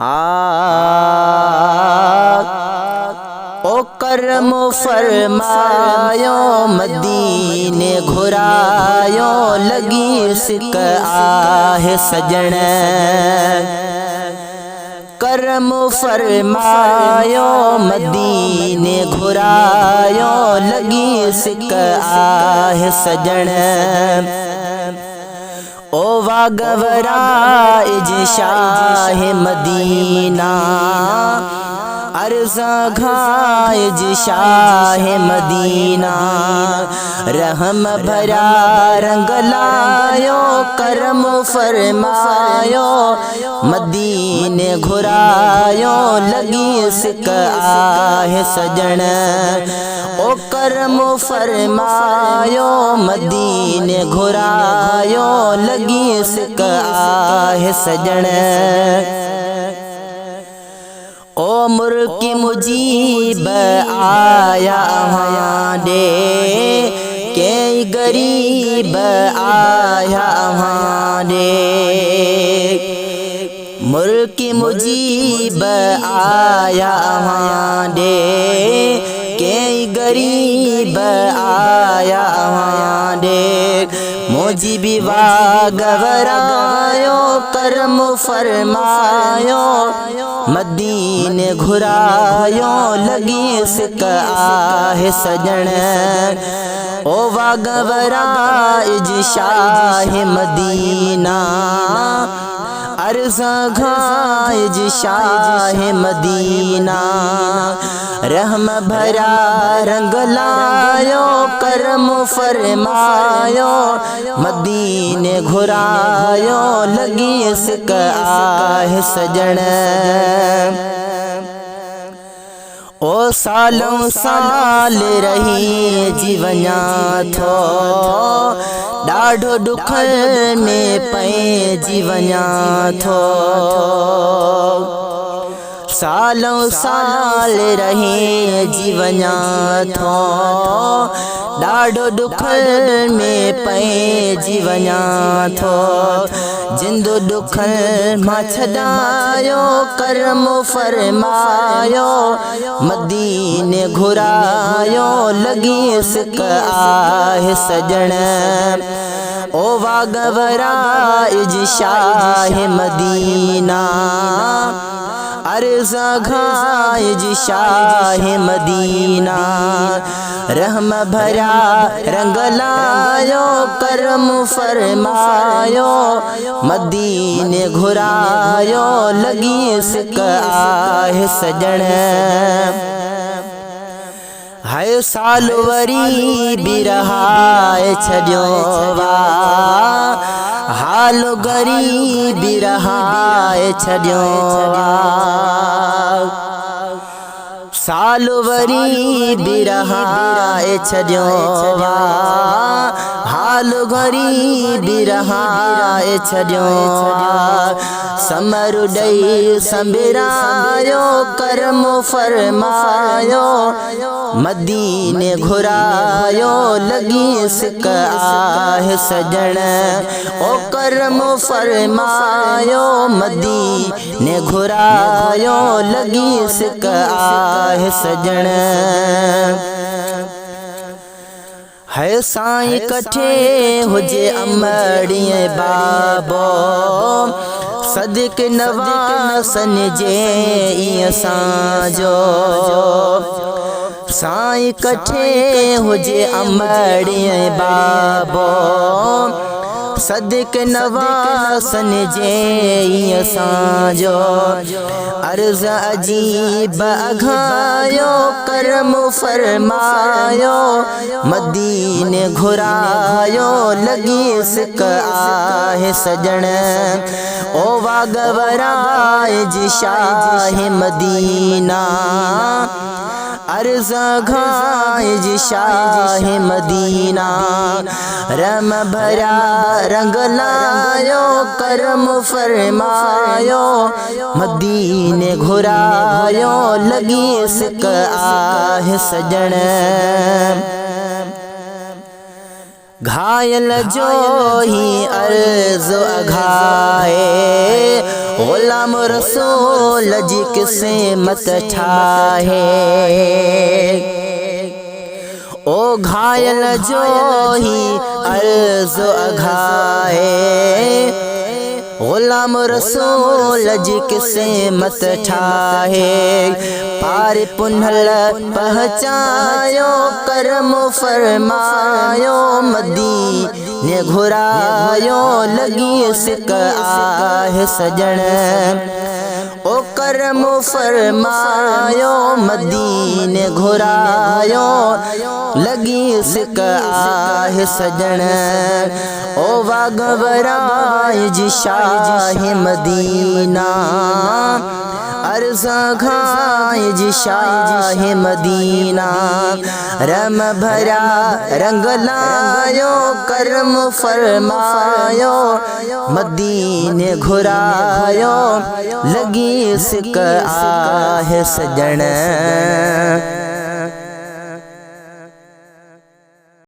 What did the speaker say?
ओ करम फरमायो मदीने घुरायो लगी सिक आहे सजण। करम फरमायो मदीने घुरायो लगी सिक आहे सजण। ओ वागवरा इज शाह मदीना अर्ज़ा घाइज शाह मदीना। रहम भरा रंग लायो करम फरमायो मदीने घुरायो लगी सिक आहे सजण। ओ करम फरमायो मदीने घुरायो लगी सिक आहे सजण। ओ मुर्की मुजीब आया दे के गरीब आया दे। मुर्की मुजीब आया दे के गरीब आया दे। मुजीबी वागवरायो करम फरमायो मदीने घुरायो लगी सिक आहे सजण। ओ वागवरा इज शाह मदीना अर्ज़ा घाइज शाह मदीना। रहम भरा रंग लायो करम फरमायो मदीने घुरायो लगी सिक आहे सजण। ओ सालों साल रही जीवना थो ॾाढो दुख में पे जीवना थो। सालों साल रहे जीवना थो ॾाढो दुख में पे जीवना थो। जिंदो दुख मां छॾायो करम फरमायो मदीने घुरायो लगी सिक आहे सजण। ओ वागवरा इज शाह मदीना अर्ज़ा घाइज शाह मदीना। रहम भरा रंग लायो करम फरमायो मदीने घुरायो लगी सिक आहे सजण। हाय साल वरी बिरहाए छॾियो वा हाल गरीबी रहाए छॾियो वा। साल वरी बिरहाए छॾियो वा हाल गरीबी रहाए छॾियो वा। समरु ॾई संबिरायो करम फरमायो मदीने घुरायो लगी सिक आहे सजण। ओ करम फरमायो मदीने घुरायो लगी सिक आहे सजण। है साईं कठे हुजे अमड़ीअ बाबो सदिक नवासन जे ईअं साजो। साईं कठे हुजे अमड़ीअ बाबो सदिक नवासन जे ईअं साजो। अर्ज़ अजीब अघायो करम फरमायो मदीने घुरायो लगी सिक आहे सजण। ओ वागवरा इज शाह मदीना अर्ज़ा घाइज शाह मदीना। रम भरा रंग लायो करम फरमायो मदीने घुरायो लगी सिक आहे सजण। घायल जो ही अर्ज़ अघाए गुलाम रसूल जी किसे मत ठाहे, ओ घायल जो ही अर्ज़ अघाए। गुलाम रसूल जी किसे मत ठाहे, पार पुन्हल पहचायो करम फरमायो, मदीने घुरायो लगी सिक आहे सजण। ओ करम फरमायो मदीने घुरायो लगी सिक आहे सजण। ओ वागवराय जी शाह मदीना, अर्ज़ घाय जी शाह मदीना। रम भरा रंग लायो करम फरमायो, मदीने घुरायो लगी सिक आहे सजण।